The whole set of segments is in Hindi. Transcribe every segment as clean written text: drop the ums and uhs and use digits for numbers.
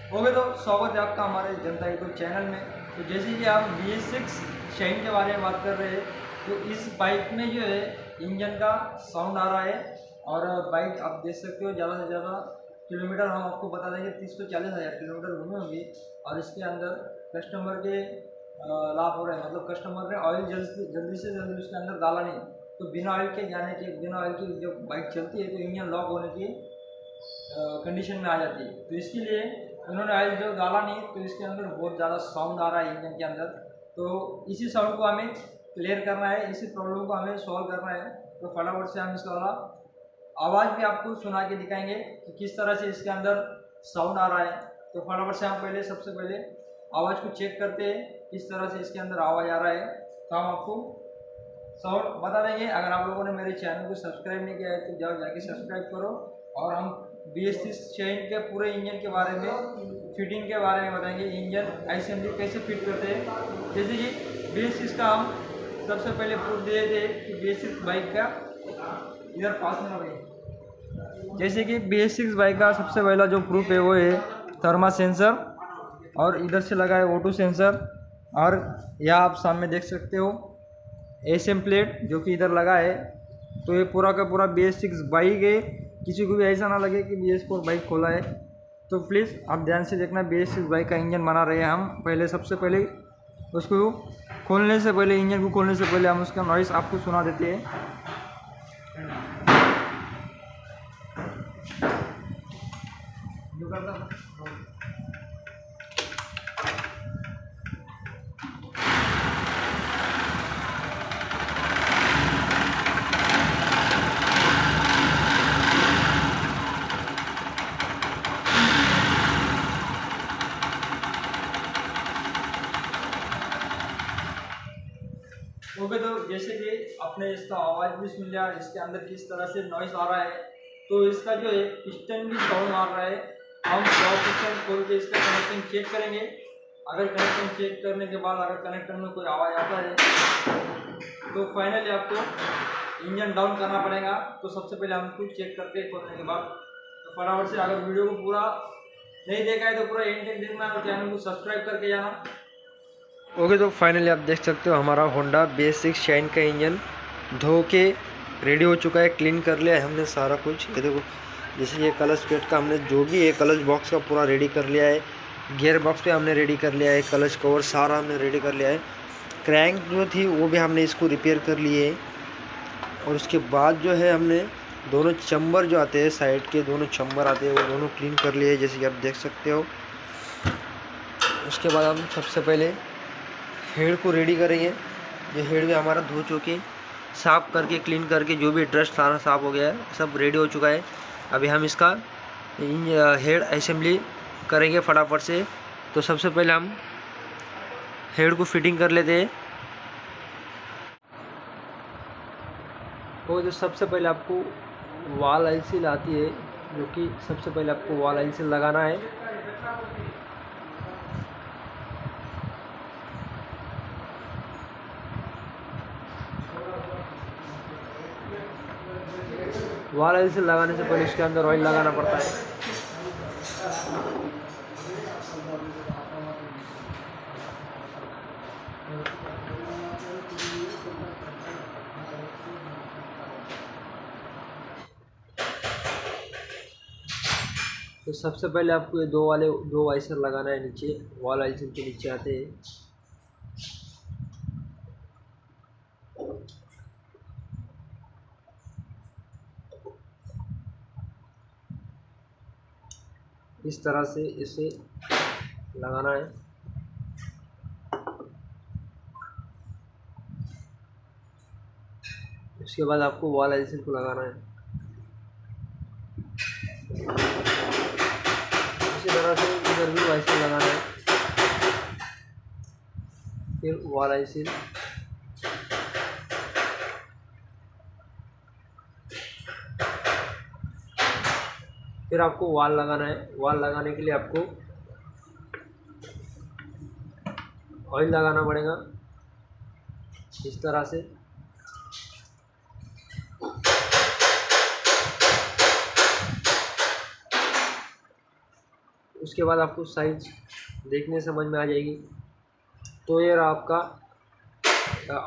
ओके, तो स्वागत है आपका हमारे जनता यूट्यूब चैनल में। तो जैसे कि आप BS6 शाइन के बारे में बात कर रहे हैं, तो इस बाइक में जो है इंजन का साउंड आ रहा है। और बाइक आप देख सकते हो, ज़्यादा से ज़्यादा किलोमीटर हम आपको बता देंगे 30 से 40 हज़ार किलोमीटर घूमे होंगे। और इसके अंदर कस्टमर के लाभ हो रहे हैं, मतलब कस्टमर ने ऑयल जल्दी से जल्दी उसके अंदर डाला नहीं। तो बिना ऑयल के जाने के, बिना ऑयल की जब बाइक चलती है तो इंजन लॉक होने की कंडीशन में आ जाती है। तो इसके लिए उन्होंने ऑयल जो डाला नहीं, तो इसके अंदर बहुत ज़्यादा साउंड आ रहा है इंजन के अंदर। तो इसी साउंड को हमें क्लियर करना है, इसी प्रॉब्लम को हमें सॉल्व करना है। तो फटाफट से हम इसका वाला आवाज़ भी आपको सुना के दिखाएंगे कि किस तरह से इसके अंदर साउंड आ रहा है। तो फटाफट से हम सबसे पहले आवाज़ को चेक करते हैं किस तरह से इसके अंदर आवाज़ आ रहा है। तो हम आपको साउंड बता देंगे। अगर आप लोगों ने मेरे चैनल को सब्सक्राइब नहीं किया है तो जाओ जाके सब्सक्राइब करो। और हम BS6 शाइन के पूरे इंजन के बारे में, फिटिंग के बारे में बताएंगे, इंजन असेंबली कैसे फिट करते हैं। जैसे कि BS6 का हम सबसे पहले प्रूफ दिए थे कि BS6 बाइक का इधर पास में लगे। जैसे कि BS6 बाइक का सबसे पहला जो प्रूफ है वो है थर्मा सेंसर, और इधर से लगा है ऑटो सेंसर। और यह आप सामने देख सकते हो एसएम प्लेट जो कि इधर लगा है। तो ये पूरा का पूरा BS6 बाइक है, किसी को भी ऐसा ना लगे कि BS4 बाइक खोला है। तो प्लीज़ आप ध्यान से देखना, BS6 बाइक का इंजन बना रहे हैं हम। पहले सबसे पहले उसको खोलने से पहले, इंजन को खोलने से पहले हम उसका नॉइस आपको सुना देते हैं। ओके, तो जैसे कि आपने इसका आवाज़ भी सुन लिया, इसके अंदर किस तरह से नॉइस आ रहा है। तो इसका जो है पिस्टन भी साउंड मार रहा है। हम पिस्टन खोल के इसका कनेक्शन चेक करेंगे। अगर कनेक्शन चेक करने के बाद अगर कनेक्टर में कोई आवाज़ आता है तो फाइनली आपको इंजन डाउन करना पड़ेगा। तो सबसे पहले हम इसको चेक करते हैं खोलने के बाद। तो फटाफट से अगर वीडियो को पूरा नहीं देखा है तो पूरा एंड तक देखना और चैनल को सब्सक्राइब करके जाना। ओके, तो फाइनली आप देख सकते हो हमारा होंडा BS6 शाइन का इंजन धो के रेडी हो चुका है। क्लीन कर लिया है हमने सारा कुछ। ये देखो, जैसे ये क्लच प्लेट का हमने जो भी है क्लच बॉक्स का पूरा रेडी कर लिया है। गियर बॉक्स पे हमने रेडी कर लिया है। क्लच कवर सारा हमने रेडी कर लिया है। क्रैंक जो थी वो भी हमने इसको रिपेयर कर लिए है। और उसके बाद जो है हमने दोनों चम्बर जो आते हैं, साइड के दोनों चम्बर आते हैं, वो दोनों क्लीन कर लिए है, जैसे कि आप देख सकते हो। उसके बाद हम सबसे पहले हेड को रेडी करेंगे। जो हेड भी हमारा धो चुके, साफ़ करके, क्लीन करके, जो भी डस्ट सारा साफ़ हो गया है, सब रेडी हो चुका है। अभी हम इसका हेड असेंबली करेंगे फटाफट से। तो सबसे पहले हम हेड को फिटिंग कर लेते हैं। तो जो सबसे पहले आपको वॉल आइसिल आती है, जो कि सबसे पहले आपको वॉल आइसिल लगाना है। वॉल आइसिल लगाने से पहले इसके अंदर ऑयल लगाना पड़ता है। तो सबसे पहले आपको ये दो आइसर लगाना है नीचे, वॉल आइसर के नीचे आते हैं। इस तरह से इसे लगाना है। उसके बाद आपको वॉल आइसर को लगाना है। इसी तरह से इधर भी आइसर लगाना है, फिर वॉल आइसर। फिर आपको वॉल लगाना है। वॉल लगाने के लिए आपको ऑयल लगाना पड़ेगा इस तरह से। उसके बाद आपको साइज देखने समझ में आ जाएगी। तो ये रहा आपका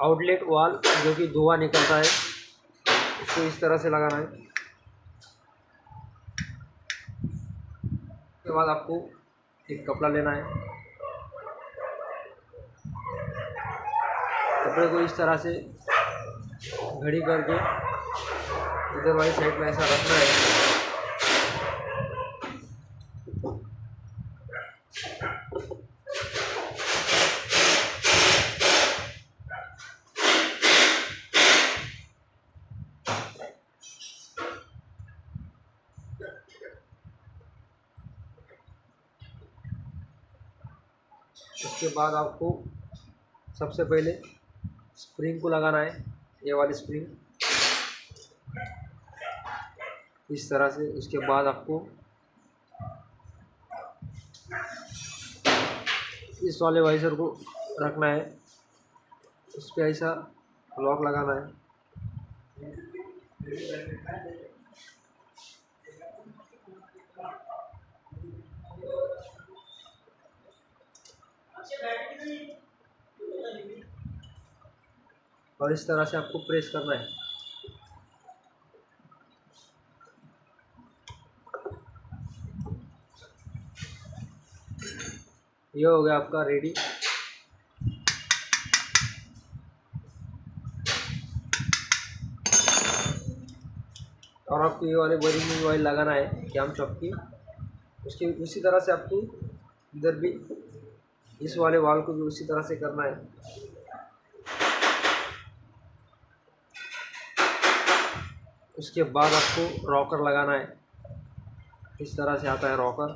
आउटलेट वाल जो कि धुआं निकलता है, इसको इस तरह से लगाना है। उसके बाद आपको एक कपड़ा लेना है, कपड़े को इस तरह से घड़ी करके इधर वाली साइड में ऐसा रखना है। उसके बाद आपको सबसे पहले स्प्रिंग को लगाना है, ये वाली स्प्रिंग इस तरह से। उसके बाद आपको इस वाले वाइजर को रखना है, उस पर ऐसा लॉक लगाना है। और इस तरह से आपको प्रेस करना है। ये हो गया आपका रेडी। और आपको ये वाले बोरिंग ऑयल लगाना है कैम चॉप की। उसके उसी तरह से आपको इधर भी इस वाले वाल को भी उसी तरह से करना है। उसके बाद आपको रॉकर लगाना है, इस तरह से आता है रॉकर।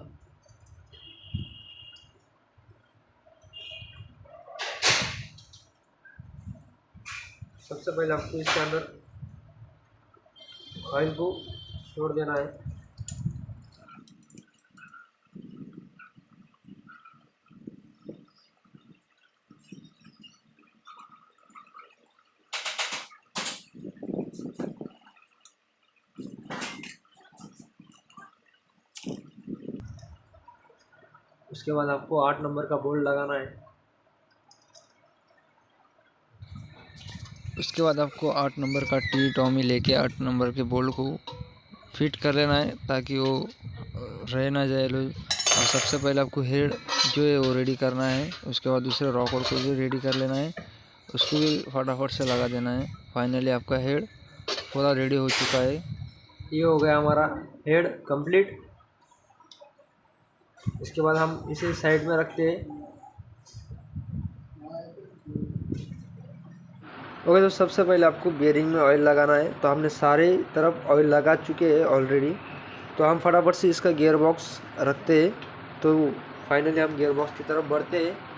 सबसे पहले आपको इसके अंदर ऑयल को छोड़ देना है। उसके बाद आपको 8 नंबर का बोल्ट लगाना है। उसके बाद आपको 8 नंबर का टी टॉमी लेके 8 नंबर के बोल्ट को फिट कर लेना है ताकि वो रह ना जाए लो। और सबसे पहले आपको हेड जो है वो रेडी करना है। उसके बाद दूसरे रॉकर को भी रेडी कर लेना है, उसको भी फटाफट से लगा देना है। फाइनली आपका हेड पूरा रेडी हो चुका है। ये हो गया हमारा हेड कंप्लीट। इसके बाद हम इसे साइड में रखते हैं। ओके, तो सबसे पहले आपको बेयरिंग में ऑयल लगाना है। तो हमने सारे तरफ ऑयल लगा चुके हैं ऑलरेडी। तो हम फटाफट से इसका गियर बॉक्स रखते हैं। तो फाइनली हम गियर बॉक्स की तरफ बढ़ते हैं।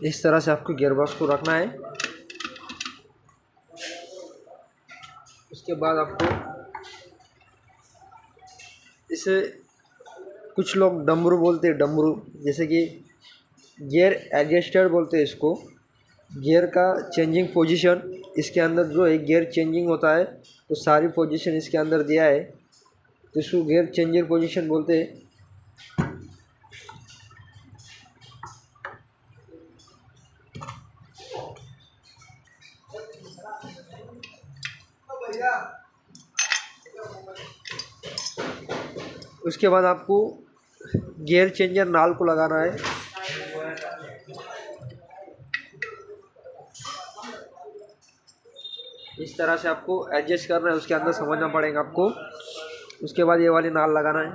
इस तरह से आपको गियर बॉक्स को रखना है। उसके बाद आपको इसे कुछ लोग डमरू बोलते हैं, डमरू जैसे कि गियर एडजस्टर बोलते हैं इसको। गियर का चेंजिंग पोजीशन इसके अंदर जो है गियर चेंजिंग होता है, तो सारी पोजीशन इसके अंदर दिया है, तो इसको गियर चेंजिंग पोजीशन बोलते हैं। उसके बाद आपको गियर चेंजर नाल को लगाना है। इस तरह से आपको एडजस्ट करना है, उसके अंदर समझना पड़ेगा आपको। उसके बाद ये वाली नाल लगाना है।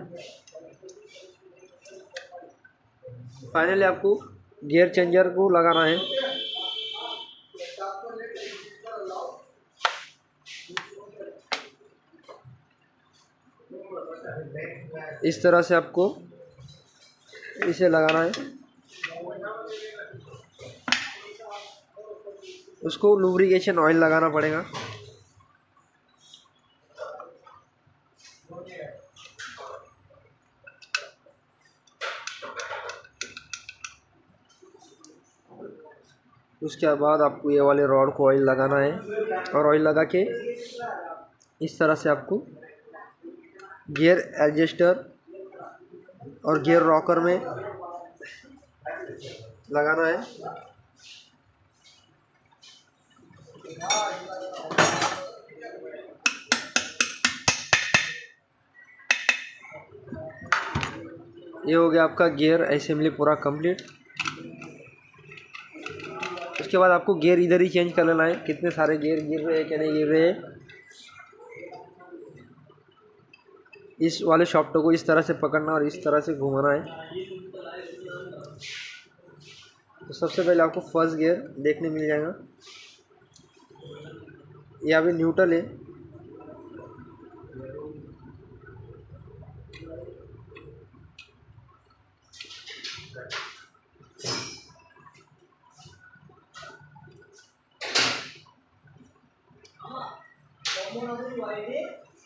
फाइनली आपको गियर चेंजर को लगाना है। इस तरह से आपको इसे लगाना है। उसको लुब्रिकेशन ऑयल लगाना पड़ेगा। उसके बाद आपको ये वाले रॉड को ऑयल लगाना है, और ऑयल लगा के इस तरह से आपको गियर एडजस्टर और गियर रॉकर में लगाना है। ये हो गया आपका गियर असेंबली पूरा कंप्लीट। उसके बाद आपको गियर इधर ही चेंज कर लेना है, कितने सारे गियर गिर रहे हैं कि नहीं गिर रहे हैं। इस वाले शॉफ्ट को इस तरह से पकड़ना और इस तरह से घुमाना है। तो सबसे पहले आपको फर्स्ट गियर देखने मिल जाएगा, ये अभी न्यूट्रल है।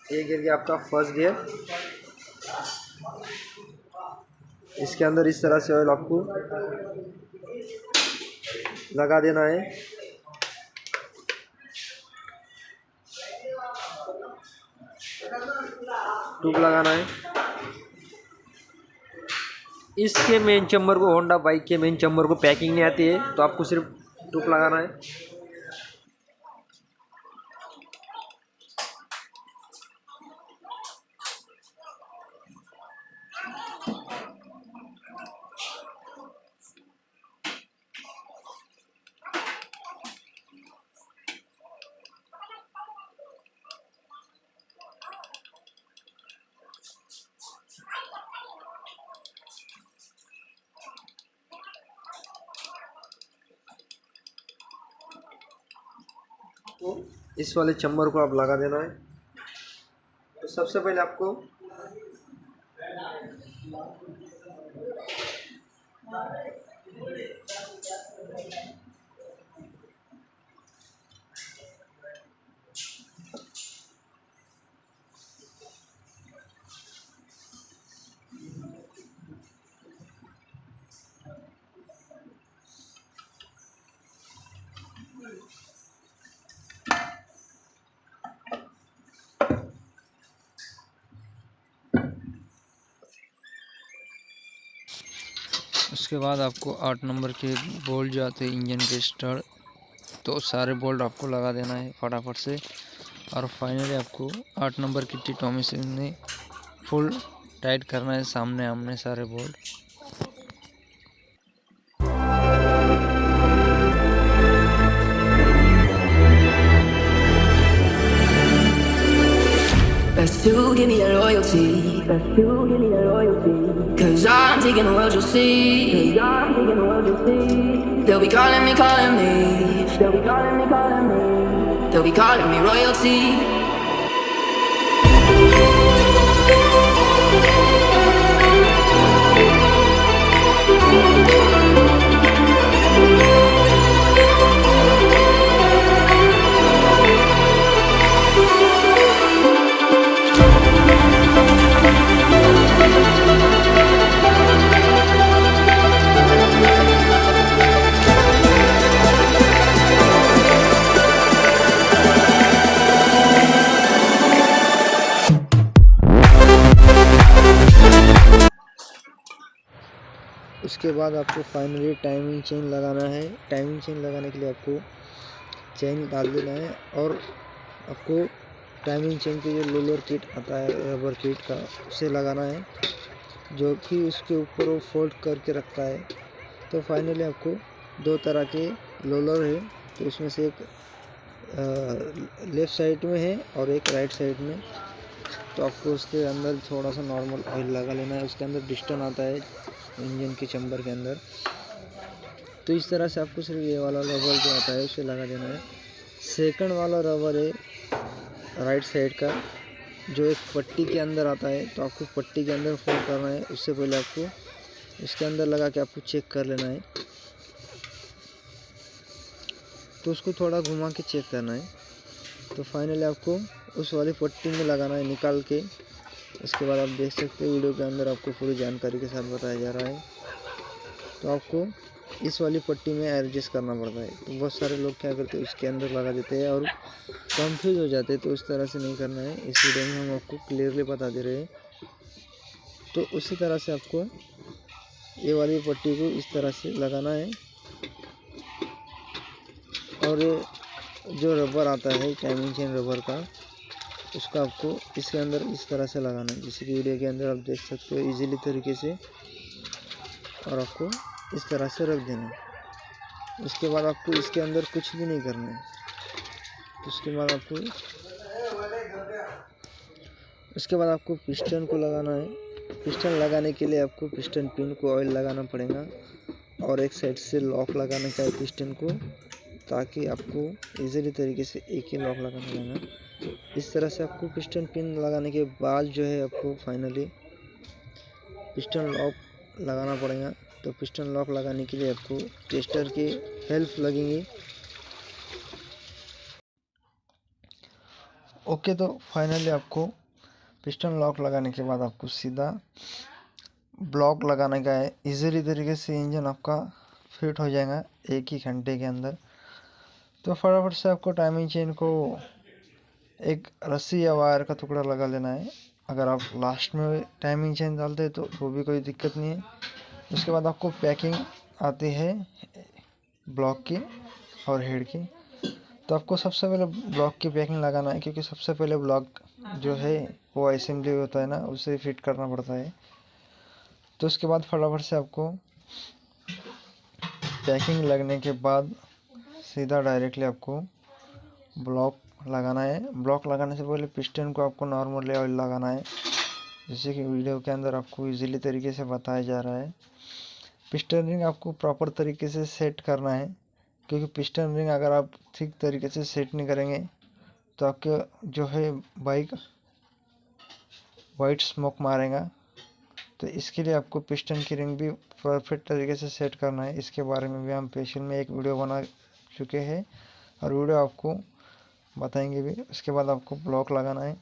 ये गिर गया आपका फर्स्ट गियर। इसके अंदर इस तरह से ऑयल आपको लगा देना है। ट्यूब लगाना है। इसके मेन चैम्बर को, होंडा बाइक के मेन चैम्बर को पैकिंग नहीं आती है, तो आपको सिर्फ ट्यूब लगाना है। तो इस वाले चैम्बर को आप लगा देना है। तो सबसे पहले आपको उसके बाद आपको 8 नंबर के बोल्ट जो आते हैं इंजन के स्टार्ट, तो सारे बोल्ट आपको लगा देना है फटाफट से। और फाइनली आपको 8 नंबर की टी-टॉमी से फुल टाइट करना है सामने आमने सारे bolt. Best to give me that loyalty. Best to give me that loyalty. Cause I'm taking the world, you'll see. Cause I'm taking the world, you'll see. They'll be calling me, calling me. They'll be calling me, calling me. They'll be calling me royalty. उसके बाद आपको फाइनली टाइमिंग चेन लगाना है। टाइमिंग चेन लगाने के लिए आपको चेन डाल देना है, और आपको टाइमिंग चेन के जो रोलर किट आता है रबर किट का, उसे लगाना है, जो कि उसके ऊपर वो फोल्ड करके रखता है। तो फाइनली आपको 2 तरह के रोलर है, तो उसमें से एक लेफ़्ट साइड में है और एक राइट साइड में। तो आपको उसके अंदर थोड़ा सा नॉर्मल ऑयल लगा लेना है। उसके अंदर डिस्टन आता है इंजन के चैम्बर के अंदर। तो इस तरह से आपको सिर्फ ये वाला रबर जो आता है उसे लगा देना है। सेकंड वाला रबर है राइट साइड का, जो एक पट्टी के अंदर आता है, तो आपको पट्टी के अंदर फोल्ड करना है। उससे पहले आपको इसके अंदर लगा के आपको चेक कर लेना है। तो उसको थोड़ा घुमा के चेक करना है। तो फाइनली आपको उस वाली पट्टी में लगाना है निकाल के। इसके बाद आप देख सकते हैं वीडियो के अंदर आपको पूरी जानकारी के साथ बताया जा रहा है। तो आपको इस वाली पट्टी में एडजस्ट करना पड़ता है। तो बहुत सारे लोग क्या करते हैं उसके अंदर लगा देते हैं और कंफ्यूज हो जाते हैं। तो उस तरह से नहीं करना है, इस वीडियो में हम आपको क्लियरली बता दे रहे हैं। तो उसी तरह से आपको ये वाली पट्टी को इस तरह से लगाना है। और जो रबर आता है टाइमिंग चेन रबर का, उसका आपको इसके अंदर इस तरह से लगाना है, जैसे कि वीडियो के अंदर आप देख सकते हो इजीली तरीके से। और आपको इस तरह से रख देना है। उसके बाद आपको इसके अंदर कुछ भी नहीं करना है। उसके बाद आपको पिस्टन को लगाना है। पिस्टन लगाने के लिए आपको पिस्टन पिन को ऑयल लगाना पड़ेगा और एक साइड से लॉक लगाना का है पिस्टन को, ताकि आपको इजीली तरीके से एक ही लॉक लगाना पड़ेगा। इस तरह से आपको पिस्टन पिन लगाने के बाद जो है आपको फाइनली पिस्टन लॉक लगाना पड़ेगा। तो पिस्टन लॉक लगाने के लिए आपको टेस्टर की हेल्प लगेंगी। ओके, तो फाइनली आपको पिस्टन लॉक लगाने के बाद आपको सीधा ब्लॉक लगाने का है। इजीली तरीके से इंजन आपका फिट हो जाएगा 1 ही घंटे के अंदर। तो फटाफट से आपको टाइमिंग चेन को एक रस्सी या वायर का टुकड़ा लगा लेना है। अगर आप लास्ट में टाइमिंग चेन डालते हैं तो वो भी कोई दिक्कत नहीं है। उसके बाद आपको पैकिंग आती है ब्लॉक की और हेड की। तो आपको सबसे पहले ब्लॉक की पैकिंग लगाना है, क्योंकि सबसे पहले ब्लॉक जो है वो असेंबली होता है ना, उसे फिट करना पड़ता है। तो उसके बाद फटाफट से आपको पैकिंग लगने के बाद सीधा डायरेक्टली आपको ब्लॉक लगाना है। ब्लॉक लगाने से पहले पिस्टन को आपको नॉर्मली ऑयल लगाना है, जैसे कि वीडियो के अंदर आपको इजीली तरीके से बताया जा रहा है। पिस्टन रिंग आपको प्रॉपर तरीके से सेट करना है, क्योंकि पिस्टन रिंग अगर आप ठीक तरीके से सेट नहीं करेंगे तो आपके जो है बाइक वाइट स्मोक मारेगा। तो इसके लिए आपको पिस्टन की रिंग भी परफेक्ट तरीके से सेट करना है। इसके बारे में भी हम स्पेशल में एक वीडियो बना चुके हैं और वीडियो आपको बताएंगे भी। उसके बाद आपको ब्लॉक लगाना है।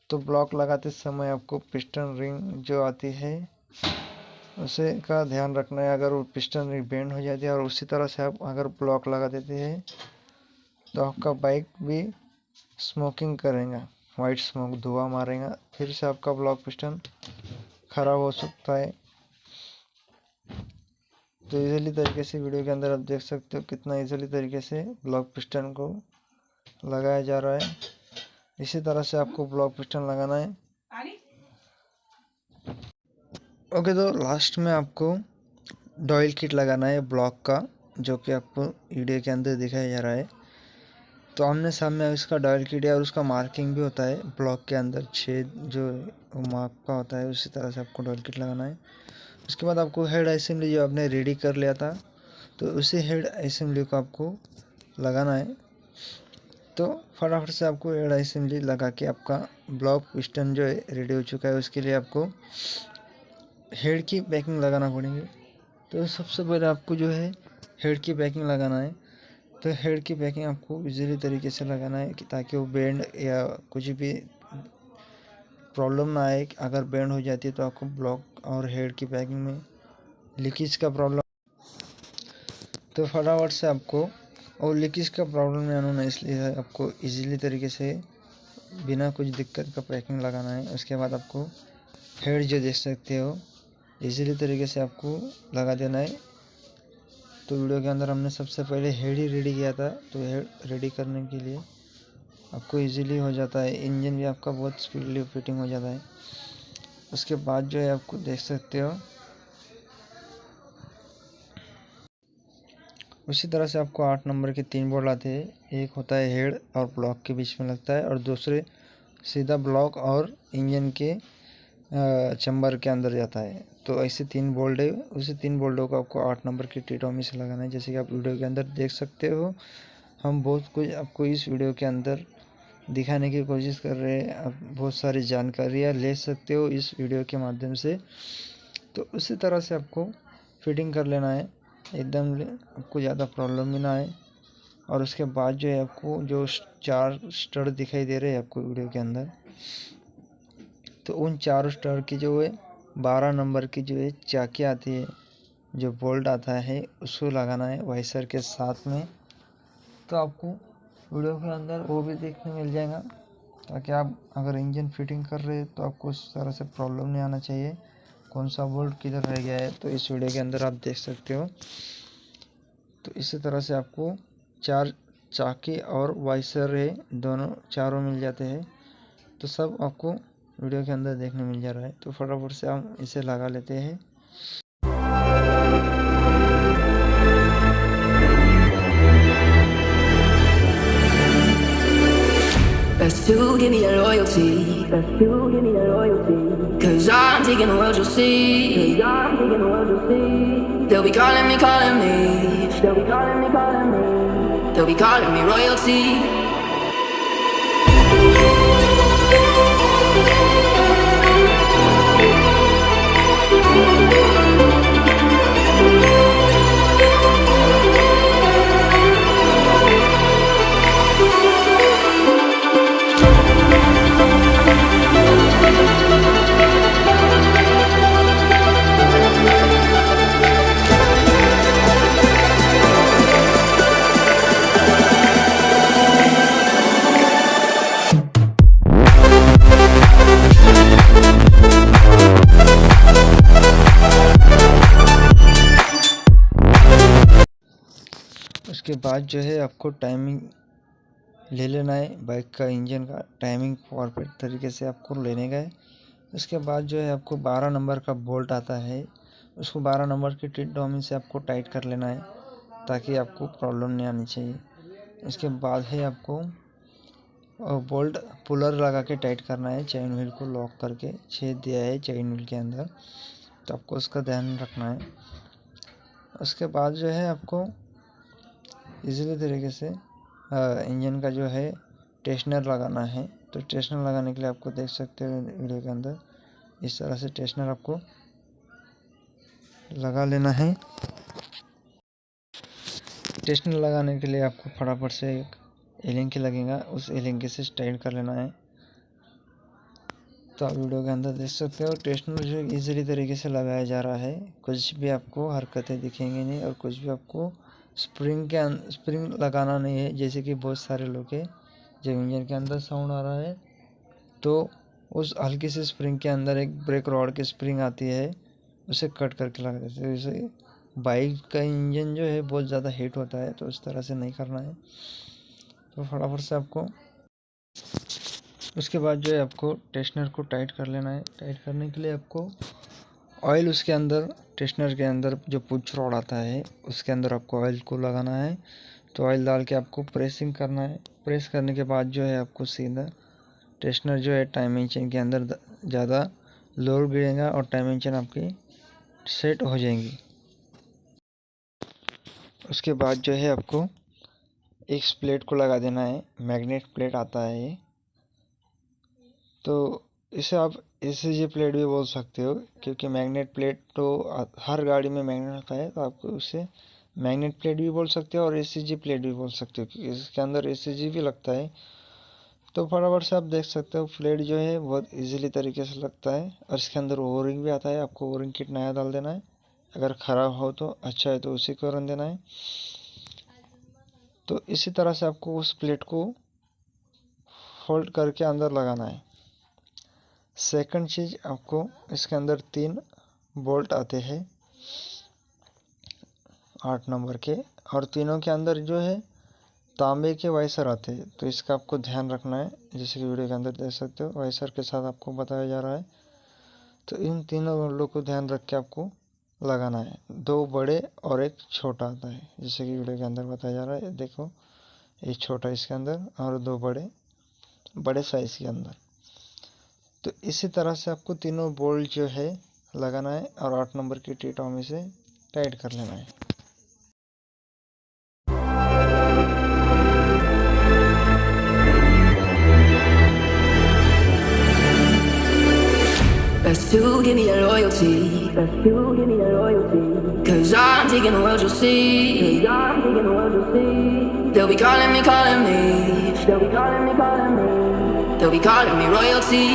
तो ब्लॉक लगाते समय आपको पिस्टन रिंग जो आती है उसे का ध्यान रखना है। अगर वो पिस्टन रिंग बेंड हो जाती है और उसी तरह से आप अगर ब्लॉक लगा देते हैं तो आपका बाइक भी स्मोकिंग करेगा, वाइट स्मोक धुआं मारेगा, फिर से आपका ब्लॉक पिस्टन ख़राब हो सकता है। तो इजीली तरीके से वीडियो के अंदर आप देख सकते हो कितना इजीली तरीके से ब्लॉक पिस्टन को लगाया जा रहा है। इसी तरह से आपको ब्लॉक पिस्टन लगाना है। ओके, तो लास्ट में आपको डॉयल किट लगाना है ब्लॉक का, जो कि आपको वीडियो के अंदर दिखाया जा रहा है। तो आमने सामने इसका डॉयल किट है और उसका मार्किंग भी होता है ब्लॉक के अंदर, छेद जो मार्क का होता है, उसी तरह से आपको डॉयल किट लगाना है। उसके बाद आपको हेड असेंबली जो आपने रेडी कर लिया था, तो उसी हेड असेंबली को आपको लगाना है। तो फटाफट से आपको हेड असेंबली लगा के आपका ब्लॉक पिस्टन जो है रेडी हो चुका है। उसके लिए आपको हेड की पैकिंग लगाना पड़ेगी। तो सबसे पहले आपको जो है हेड की पैकिंग लगाना है। तो हेड की पैकिंग आपको इजीली तरीके से लगाना है कि ताकि वो बेंड या कुछ भी प्रॉब्लम ना आए। अगर बेंड हो जाती है तो आपको ब्लॉक और हेड की पैकिंग में लीकेज का प्रॉब्लम, तो फटाफट से आपको और लीकेज का प्रॉब्लम नहीं आना है, इसलिए आपको इजीली तरीके से बिना कुछ दिक्कत का पैकिंग लगाना है। उसके बाद आपको हेड जो देख सकते हो इजीली तरीके से आपको लगा देना है। तो वीडियो के अंदर हमने सबसे पहले हेड ही रेडी किया था, तो हेड रेडी करने के लिए आपको इजीली हो जाता है। इंजन भी आपका बहुत स्पीडली फिटिंग हो जाता है। उसके बाद जो है आपको देख सकते हो उसी तरह से आपको 8 नंबर के 3 बोल्ट आते हैं। एक होता है हेड और ब्लॉक के बीच में लगता है, और दूसरे सीधा ब्लॉक और इंजन के चैम्बर के अंदर जाता है। तो ऐसे 3 बोल्ट है। उसी 3 बोल्टों को आपको 8 नंबर की टी-टॉमी से लगाना है, जैसे कि आप वीडियो के अंदर देख सकते हो। हम बहुत कुछ आपको इस वीडियो के अंदर दिखाने की कोशिश कर रहे हैं। आप बहुत सारी जानकारियाँ ले सकते हो इस वीडियो के माध्यम से। तो उसी तरह से आपको फिटिंग कर लेना है, एकदम आपको ज़्यादा प्रॉब्लम भी ना आए। और उसके बाद जो है आपको जो 4 स्टड दिखाई दे रहे हैं आपको वीडियो के अंदर, तो उन 4 स्टड की जो है 12 नंबर की जो है चाकी आती है, जो बोल्ट आता है उसको लगाना है वाइसर के साथ में। तो आपको वीडियो के अंदर वो भी देखने मिल जाएगा, ताकि आप अगर इंजन फिटिंग कर रहे हैं तो आपको उस तरह से प्रॉब्लम नहीं आना चाहिए। कौन सा बोल्ट किधर रह गया है तो इस वीडियो के अंदर आप देख सकते हो। तो इसी तरह से आपको 4 चाके और वाइसर है, दोनों चारों मिल जाते हैं। तो सब आपको वीडियो के अंदर देखने मिल जा रहा है। तो फटाफट से हम इसे लगा लेते हैं। Best to give me that loyalty. Best to give me that loyalty. 'Cause I'm taking the world, you'll see. 'Cause I'm taking the world, you'll see. They'll be calling me, calling me. They'll be calling me, calling me. They'll be calling me royalty. उसके बाद जो है आपको टाइमिंग ले लेना है, बाइक का इंजन का टाइमिंग परफेक्ट तरीके से आपको लेने का है। उसके बाद जो है आपको 12 नंबर का बोल्ट आता है, उसको 12 नंबर की टिट डोमिन से आपको टाइट कर लेना है, ताकि आपको प्रॉब्लम नहीं आनी चाहिए। इसके बाद है आपको बोल्ट पुलर लगा के टाइट करना है, चेन व्हील को लॉक करके छेद दिया है चेन व्हील के अंदर, तो आपको उसका ध्यान रखना है। उसके बाद जो है आपको इजीली तरीके से इंजन का जो है टेस्नर लगाना है। तो टेस्नर लगाने के लिए आपको देख सकते हो वीडियो के अंदर इस तरह से टेस्नर आपको लगा लेना है। टेस्नर लगाने के लिए आपको फटाफट से एक एलिंकी लगेगा, उस एलिंकी से टाइट कर लेना है। तो आप वीडियो के अंदर देख सकते हो टेस्नर जो इजीली तरीके से लगाया जा रहा है, कुछ भी आपको हरकतें दिखेंगी नहीं और कुछ भी आपको स्प्रिंग लगाना नहीं है। जैसे कि बहुत सारे लोग हैं जब इंजन के अंदर साउंड आ रहा है तो उस हल्की सी स्प्रिंग के अंदर एक ब्रेक रॉड की स्प्रिंग आती है, उसे कट करके लगा देते हैं। जैसे बाइक का इंजन जो है बहुत ज़्यादा हीट होता है, तो उस तरह से नहीं करना है। तो फटाफट से आपको उसके बाद जो है आपको टेस्नर को टाइट कर लेना है। टाइट करने के लिए आपको ऑयल उसके अंदर टेस्नर के अंदर जो पुश रॉड आता है उसके अंदर आपको ऑयल को लगाना है। तो ऑयल डाल के आपको प्रेसिंग करना है। प्रेस करने के बाद जो है आपको सीधा टेस्नर जो है टाइमिंग चेन के अंदर ज़्यादा लोड गिरेगा और टाइमिंग चेन आपकी सेट हो जाएंगी। उसके बाद जो है आपको एक प्लेट को लगा देना है, मैग्नेट प्लेट आता है ये। तो इसे आप एससीजी प्लेट भी बोल सकते हो, क्योंकि मैग्नेट प्लेट तो हर गाड़ी में मैग्नेट होता है, तो आपको उसे मैग्नेट प्लेट भी बोल सकते हो और एससीजी प्लेट भी बोल सकते हो, क्योंकि इसके अंदर एससीजी भी लगता है। तो फटाफट से आप देख सकते हो प्लेट जो है बहुत इजीली तरीके से लगता है। और इसके अंदर ओरिंग भी आता है, आपको ओरिंग किट नया डाल देना है। अगर ख़राब हो तो अच्छा है तो उसी को रन देना है। तो इसी तरह से आपको उस प्लेट को फोल्ड करके अंदर लगाना है। सेकंड चीज़, आपको इसके अंदर 3 बोल्ट आते हैं 8 नंबर के, और तीनों के अंदर जो है तांबे के वाइसर आते हैं। तो इसका आपको ध्यान रखना है, जैसे कि वीडियो के अंदर देख सकते हो वाइसर के साथ आपको बताया जा रहा है। तो इन तीनों बोल्टों को ध्यान रख के आपको लगाना है। 2 बड़े और एक छोटा आता है, जैसे कि वीडियो के अंदर बताया जा रहा है। देखो एक छोटा इसके अंदर और 2 बड़े साइज़ के अंदर। तो इसी तरह से आपको तीनों बोल्ट जो है लगाना है और 8 नंबर की टी-टॉमी से टाइट कर लेना है। Best to give me that loyalty. Best to give me that loyalty. 'Cause I'm taking the world, you'll see. 'Cause I'm taking the world, you'll see. They'll be calling me, calling me. They'll be calling me, calling me. They'll be calling me royalty.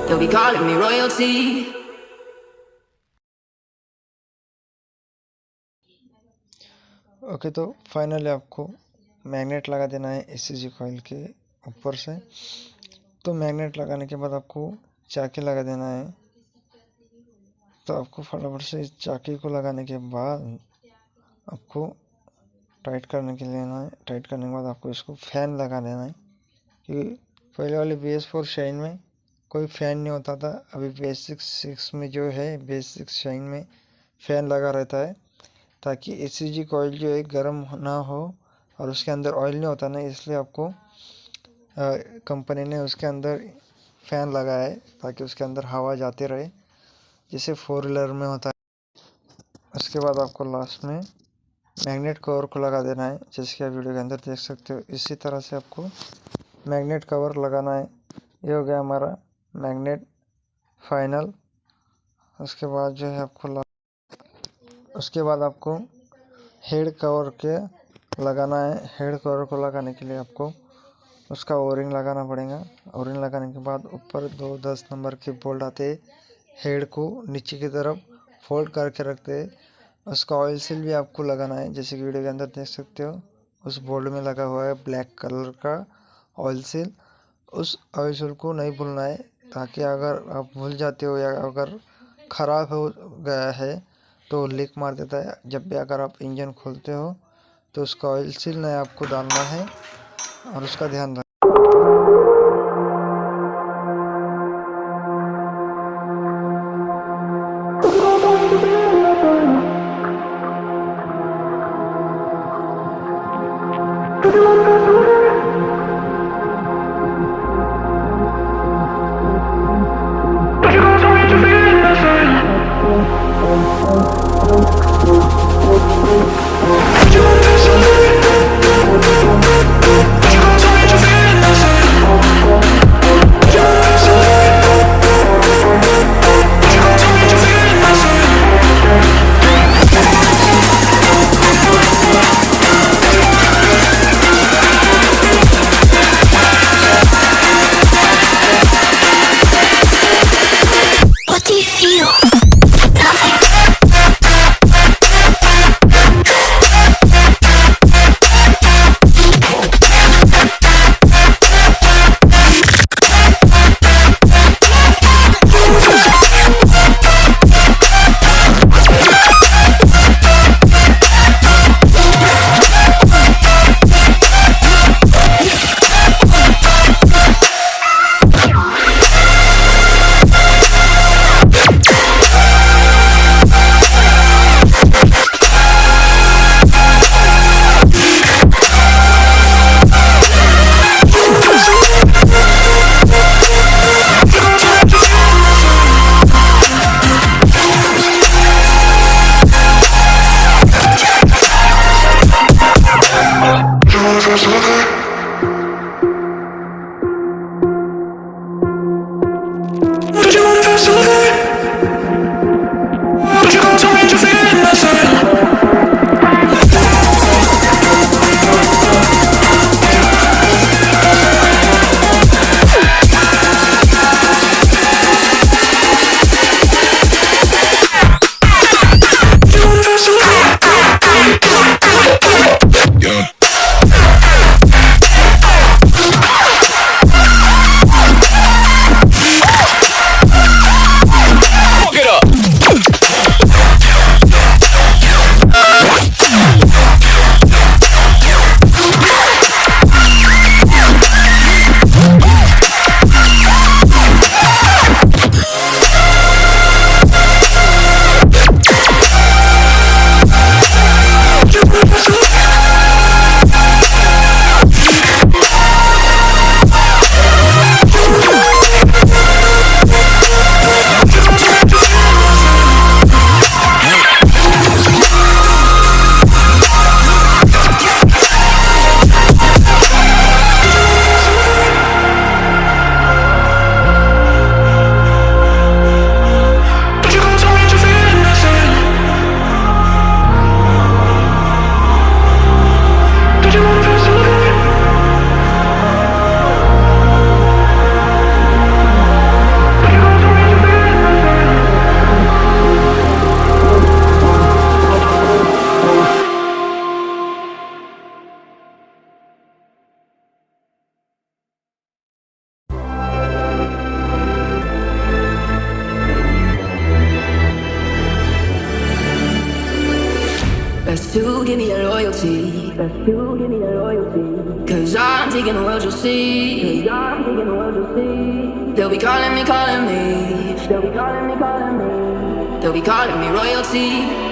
They'll be calling me royalty. Okay, तो फाइनली आपको मैग्नेट लगा देना है एससीजी कॉइल के ऊपर से। तो मैग्नेट लगाने के बाद आपको चाकी लगा देना है। तो आपको फटाफट से इस चाकी को लगाने के बाद आपको टाइट करने के लिए लेना है। टाइट करने के बाद आपको इसको फैन लगा देना है, क्योंकि पहले वाले BS4 शाइन में कोई फ़ैन नहीं होता था। अभी BS6 में जो है, BS6 शाइन में फ़ैन लगा रहता है, ताकि एससीजी कॉइल जो है गर्म ना हो और उसके अंदर ऑयल नहीं होता ना, इसलिए आपको कंपनी ने उसके अंदर फ़ैन लगाया है, ताकि उसके अंदर हवा जाते रहे, जैसे 4 व्हीलर में होता है। उसके बाद आपको लास्ट में मैग्नेट कवर को लगा देना है, जैसे कि आप वीडियो के अंदर देख सकते हो। इसी तरह से आपको मैग्नेट कवर लगाना है। ये हो गया हमारा मैग्नेट फाइनल। उसके बाद जो है उसके बाद आपको हेड कवर के लगाना है। हेड कवर को लगाने के लिए आपको उसका ओरिंग लगाना पड़ेगा। ओरिंग लगाने के बाद ऊपर 2 10 नंबर के बोल्ट आते हैं, हेड को नीचे की तरफ फोल्ड करके रखते हैं। उसका ऑयल सील भी आपको लगाना है, जैसे कि वीडियो के अंदर देख सकते हो। उस बोल्ट में लगा हुआ है ब्लैक कलर का ऑयल सील। उस ऑयल सील को नहीं भूलना है, ताकि अगर आप भूल जाते हो या अगर ख़राब हो गया है तो लीक मार देता है। जब भी अगर आप इंजन खोलते हो तो उसका ऑयल सील नया आपको डालना है और उसका ध्यान रखना। What do you feel? give me your loyalty. Best you give me your loyalty. Cause I'm taking the world, you'll see. Cause I'm taking the world, you'll see. They'll be calling me, calling me. They'll be calling me, calling me. They'll be calling me royalty.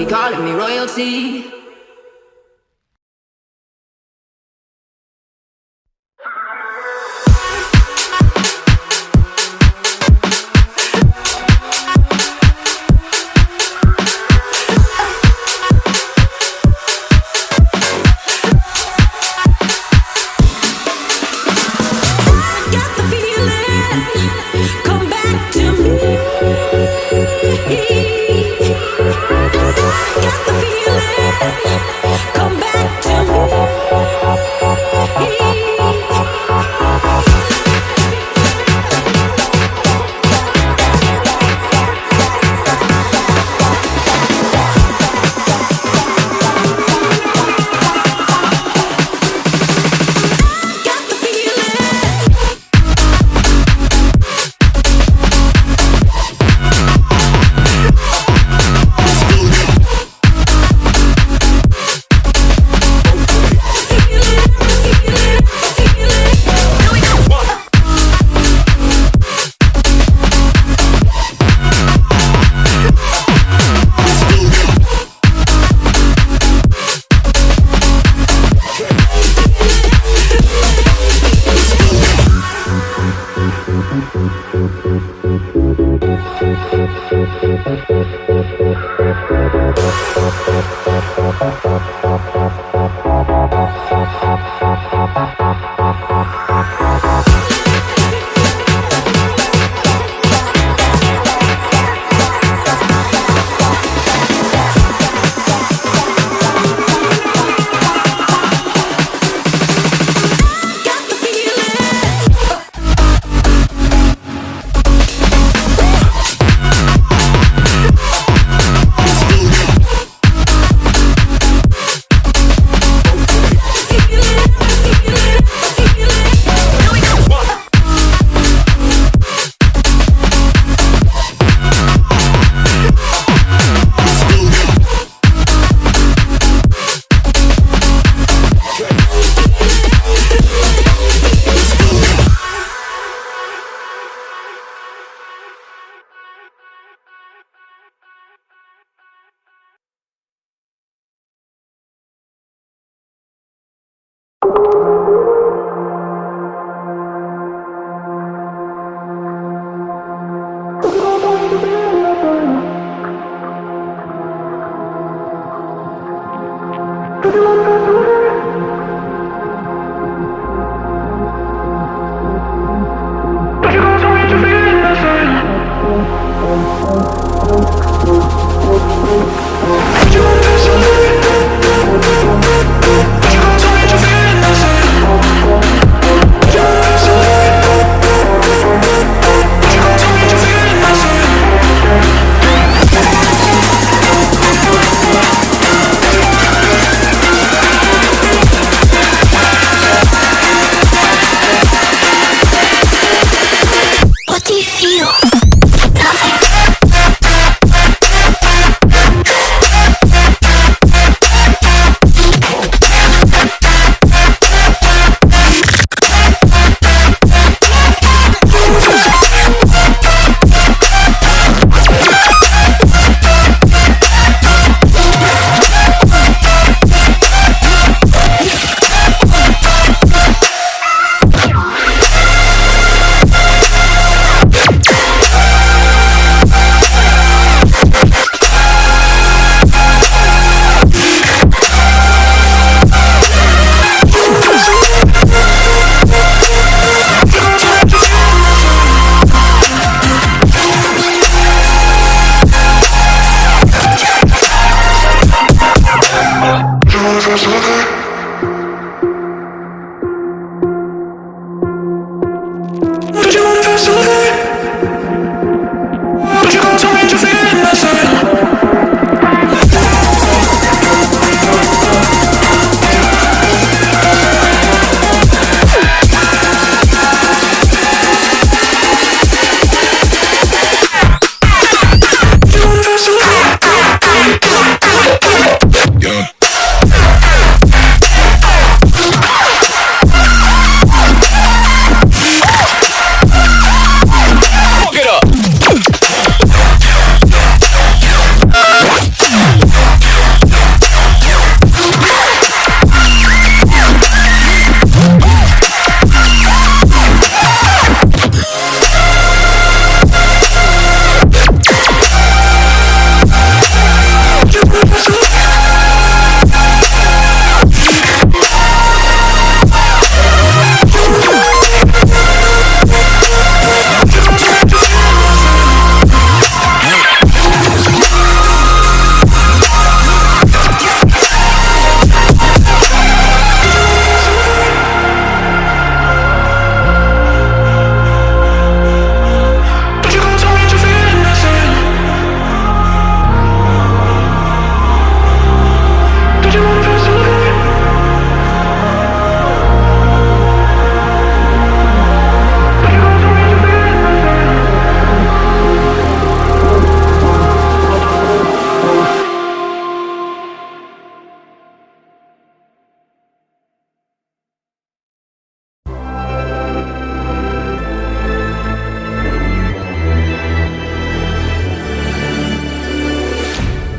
Calling me royalty. Got the feeling.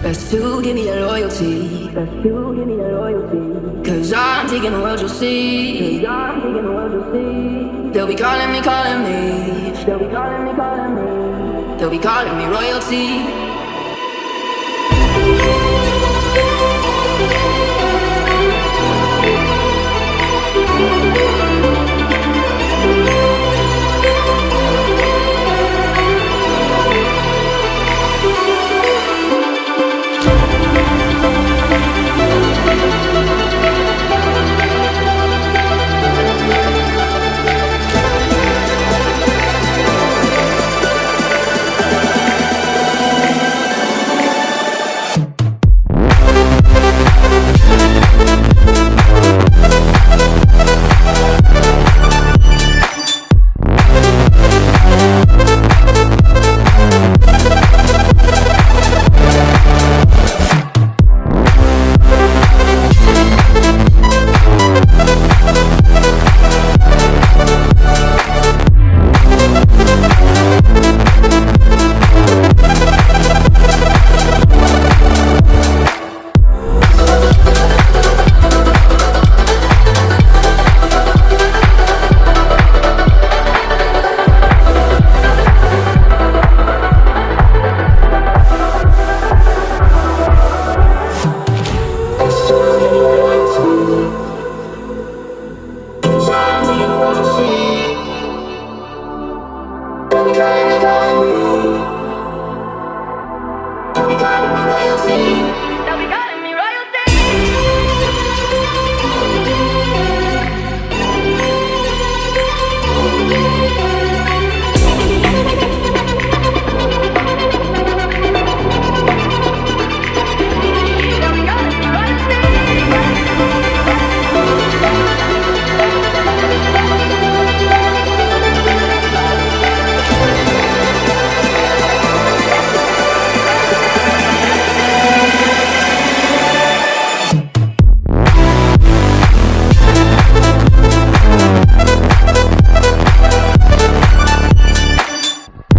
Best to give me that loyalty. Best to give me that loyalty. Cause I'm taking the world, you'll see. Cause I'm taking the world, you'll see. They'll be calling me, calling me. They'll be calling me, calling me. They'll be calling me royalty.